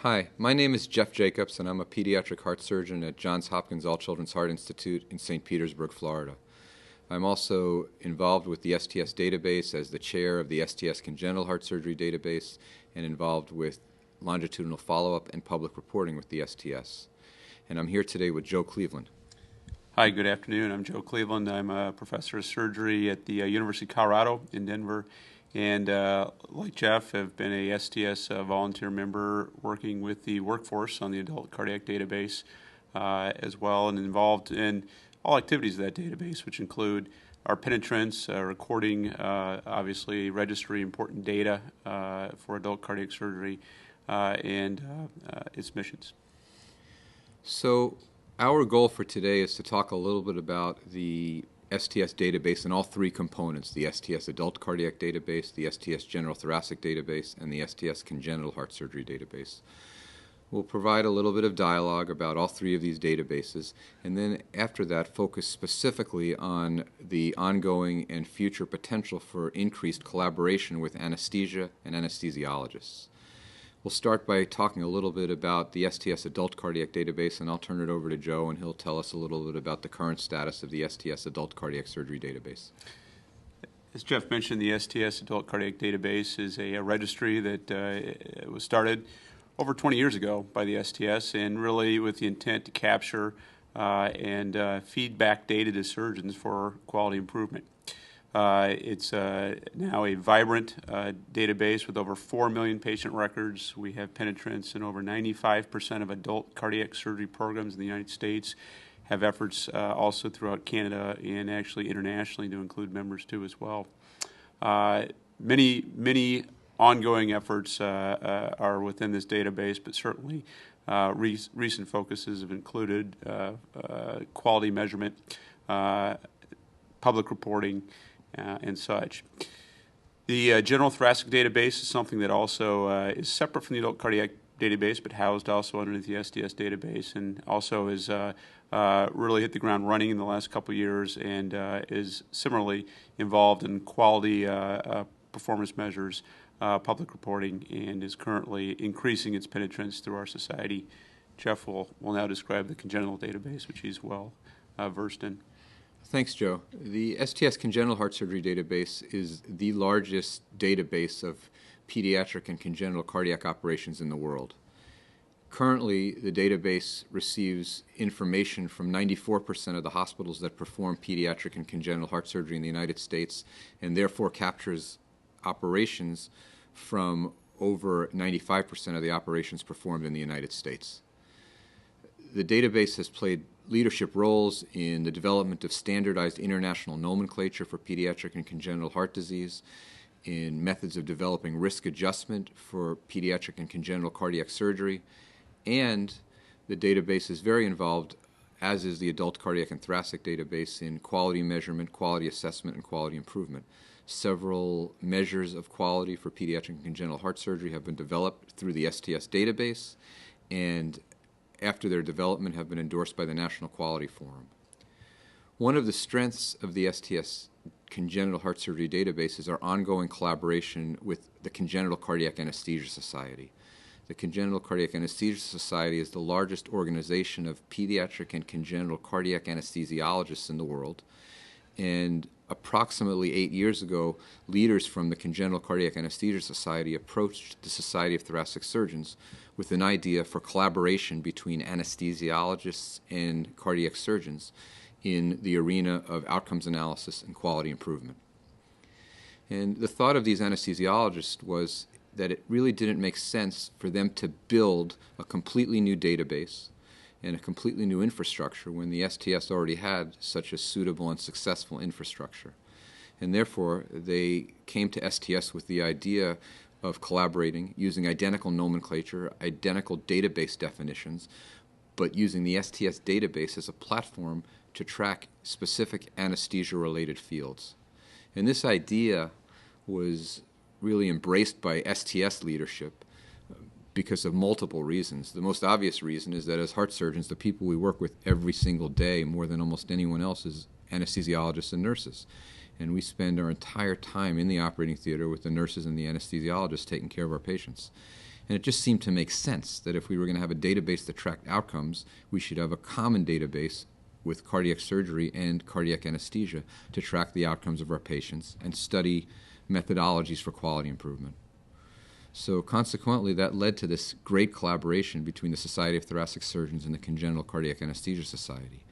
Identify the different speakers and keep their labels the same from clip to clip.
Speaker 1: Hi, my name is Jeff Jacobs, and I'm a pediatric heart surgeon at Johns Hopkins All Children's Heart Institute in St. Petersburg, Florida. I'm also involved with the STS database as the chair of the STS Congenital Heart Surgery database and involved with longitudinal follow-up and public reporting with the STS. And I'm here today with Joe Cleveland.
Speaker 2: Hi, good afternoon. I'm Joe Cleveland. I'm a professor of surgery at the University of Colorado in Denver. And like Jeff, have been a STS volunteer member working with the workforce on the adult cardiac database as well, and involved in all activities of that database, which include our penetrance, recording, obviously registry important data for adult cardiac surgery, and its missions.
Speaker 1: So our goal for today is to talk a little bit about the STS database and all three components, the STS Adult Cardiac Database, the STS General Thoracic Database, and the STS Congenital Heart Surgery Database. We'll provide a little bit of dialogue about all three of these databases, and then after that focus specifically on the ongoing and future potential for increased collaboration with anesthesia and anesthesiologists. We'll start by talking a little bit about the STS Adult Cardiac Database, and I'll turn it over to Joe, and he'll tell us a little bit about the current status of the STS Adult Cardiac Surgery Database.
Speaker 2: As Jeff mentioned, the STS Adult Cardiac Database is a registry that was started over 20 years ago by the STS, and really with the intent to capture and feedback data to surgeons for quality improvement. It's now a vibrant database with over 4 million patient records. We have penetrance in over 95% of adult cardiac surgery programs in the United States, have efforts also throughout Canada and actually internationally to include members too as well. Many ongoing efforts are within this database, but certainly recent focuses have included quality measurement, public reporting, and such. The General Thoracic Database is something that also is separate from the Adult Cardiac Database, but housed also underneath the STS database, and also has really hit the ground running in the last couple of years, and is similarly involved in quality performance measures, public reporting, and is currently increasing its penetrance through our society. Jeff will now describe the congenital database, which he's well versed in.
Speaker 1: Thanks, Joe. The STS Congenital Heart Surgery Database is the largest database of pediatric and congenital cardiac operations in the world. Currently, the database receives information from 94% of the hospitals that perform pediatric and congenital heart surgery in the United States, and therefore captures operations from over 95% of the operations performed in the United States. The database has played leadership roles in the development of standardized international nomenclature for pediatric and congenital heart disease, in methods of developing risk adjustment for pediatric and congenital cardiac surgery, and the database is very involved, as is the Adult Cardiac and Thoracic Database, in quality measurement, quality assessment, and quality improvement. Several measures of quality for pediatric and congenital heart surgery have been developed through the STS database, and after their development have been endorsed by the National Quality Forum. One of the strengths of the STS Congenital Heart Surgery Database is our ongoing collaboration with the Congenital Cardiac Anesthesia Society. The Congenital Cardiac Anesthesia Society is the largest organization of pediatric and congenital cardiac anesthesiologists in the world, and approximately 8 years ago, leaders from the Congenital Cardiac Anesthesia Society approached the Society of Thoracic Surgeons with an idea for collaboration between anesthesiologists and cardiac surgeons in the arena of outcomes analysis and quality improvement. And the thought of these anesthesiologists was that it really didn't make sense for them to build a completely new database and a completely new infrastructure when the STS already had such a suitable and successful infrastructure. And therefore, they came to STS with the idea of collaborating using identical nomenclature, identical database definitions, but using the STS database as a platform to track specific anesthesia-related fields. And this idea was really embraced by STS leadership because of multiple reasons. The most obvious reason is that as heart surgeons, the people we work with every single day, more than almost anyone else, is anesthesiologists and nurses. And we spend our entire time in the operating theater with the nurses and the anesthesiologists taking care of our patients. And it just seemed to make sense that if we were going to have a database that tracked outcomes, we should have a common database with cardiac surgery and cardiac anesthesia to track the outcomes of our patients and study methodologies for quality improvement. So consequently, that led to this great collaboration between the Society of Thoracic Surgeons and the Congenital Cardiac Anesthesia Society.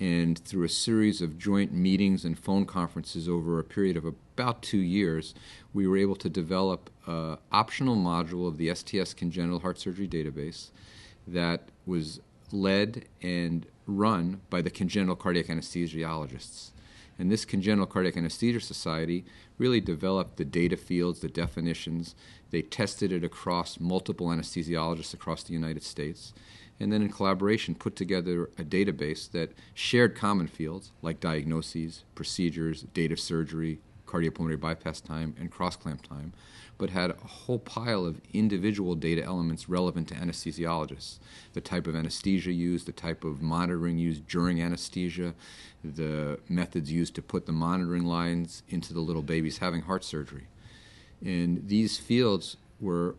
Speaker 1: And through a series of joint meetings and phone conferences over a period of about 2 years, we were able to develop an optional module of the STS Congenital Heart Surgery Database that was led and run by the congenital cardiac anesthesiologists. And this Congenital Cardiac Anesthesia Society really developed the data fields, the definitions. They tested it across multiple anesthesiologists across the United States, and then in collaboration put together a database that shared common fields like diagnoses, procedures, date of surgery, cardiopulmonary bypass time, and cross-clamp time, but had a whole pile of individual data elements relevant to anesthesiologists. The type of anesthesia used, the type of monitoring used during anesthesia, the methods used to put the monitoring lines into the little babies having heart surgery. And these fields were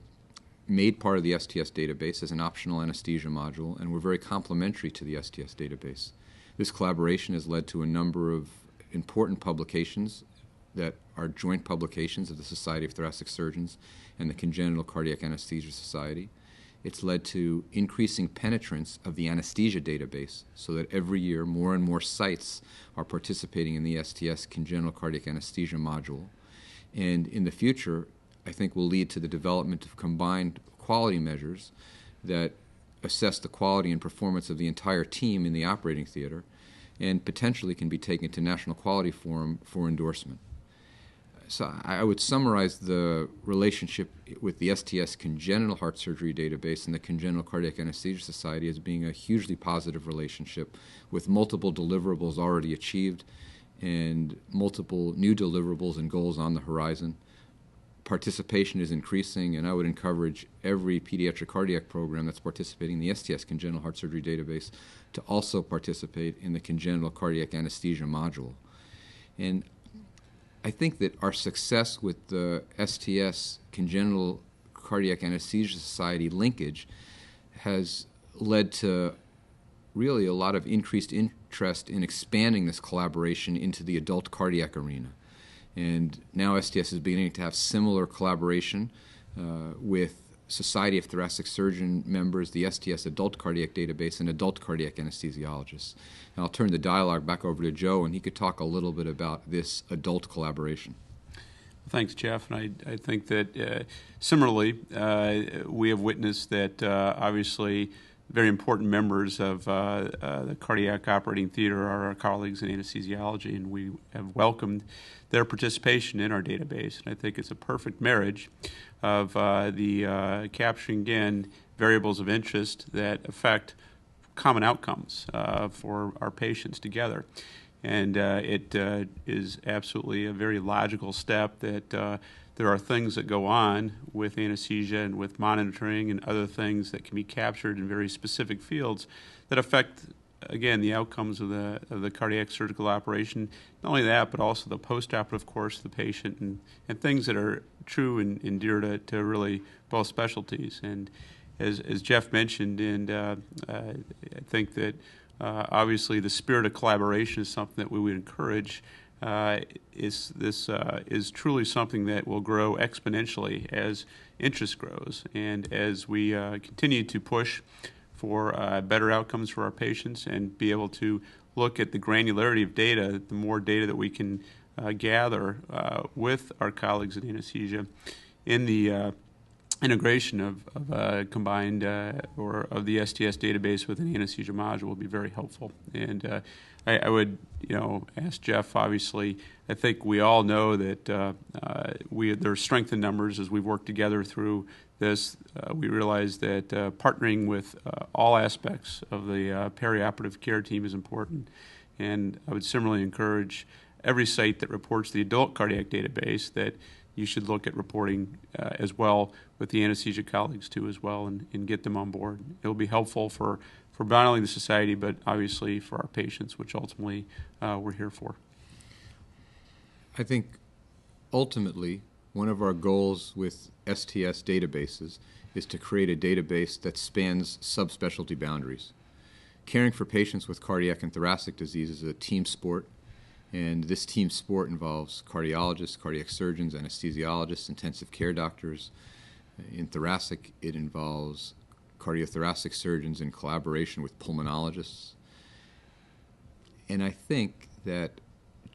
Speaker 1: made part of the STS database as an optional anesthesia module and were very complementary to the STS database. This collaboration has led to a number of important publications that are joint publications of the Society of Thoracic Surgeons and the Congenital Cardiac Anesthesia Society. It's led to increasing penetrance of the anesthesia database so that every year more and more sites are participating in the STS Congenital Cardiac Anesthesia module. And in the future, I think will lead to the development of combined quality measures that assess the quality and performance of the entire team in the operating theater and potentially can be taken to National Quality Forum for endorsement. So I would summarize the relationship with the STS Congenital Heart Surgery Database and the Congenital Cardiac Anesthesia Society as being a hugely positive relationship with multiple deliverables already achieved and multiple new deliverables and goals on the horizon. Participation is increasing, and I would encourage every pediatric cardiac program that's participating in the STS Congenital Heart Surgery Database to also participate in the Congenital Cardiac Anesthesia module. And I think that our success with the STS Congenital Cardiac Anesthesia Society linkage has led to really a lot of increased interest in expanding this collaboration into the adult cardiac arena. And now STS is beginning to have similar collaboration with Society of Thoracic Surgeon members, the STS Adult Cardiac Database, and adult cardiac anesthesiologists. And I'll turn the dialogue back over to Joe, and he could talk a little bit about this adult collaboration.
Speaker 2: Thanks, Jeff. And I think that similarly, we have witnessed that obviously very important members of the cardiac operating theater are our colleagues in anesthesiology, and we have welcomed their participation in our database. And I think it's a perfect marriage of the capturing, again, variables of interest that affect common outcomes for our patients together. And it is absolutely a very logical step that there are things that go on with anesthesia and with monitoring and other things that can be captured in very specific fields that affect, again, the outcomes of the cardiac surgical operation. Not only that, but also the postoperative course of the patient and things that are true and dear to really both specialties. And as Jeff mentioned, and I think that obviously the spirit of collaboration is something that we would encourage. This is truly something that will grow exponentially as interest grows and as we continue to push for better outcomes for our patients and be able to look at the granularity of data, the more data that we can gather with our colleagues in anesthesia in the integration of combined or of the STS database with an anesthesia module will be very helpful. And I would, ask Jeff. Obviously, I think we all know that there's strength in numbers as we've worked together through this. We realize that partnering with all aspects of the perioperative care team is important, and I would similarly encourage every site that reports the adult cardiac database that you should look at reporting as well with the anesthesia colleagues too as well and get them on board. It will be helpful for not only the society but obviously for our patients, which ultimately we're here for.
Speaker 1: I think ultimately One of our goals with STS databases is to create a database that spans subspecialty boundaries. Caring for patients with cardiac and thoracic disease is a team sport, and this team sport involves cardiologists, cardiac surgeons, anesthesiologists, intensive care doctors. In thoracic, it involves cardiothoracic surgeons in collaboration with pulmonologists. And I think that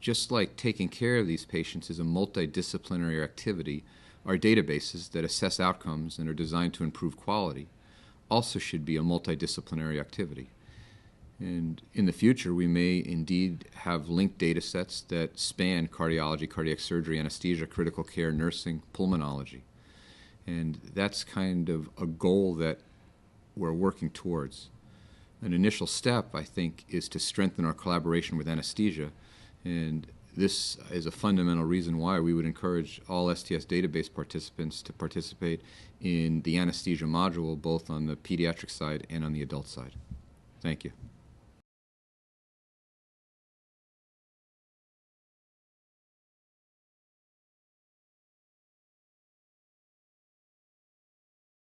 Speaker 1: just like taking care of these patients is a multidisciplinary activity, our databases that assess outcomes and are designed to improve quality also should be a multidisciplinary activity. And in the future, we may indeed have linked data sets that span cardiology, cardiac surgery, anesthesia, critical care, nursing, pulmonology. And that's kind of a goal that we're working towards. An initial step, I think, is to strengthen our collaboration with anesthesia. And this is a fundamental reason why we would encourage all STS database participants to participate in the anesthesia module, both on the pediatric side and on the adult side. Thank you.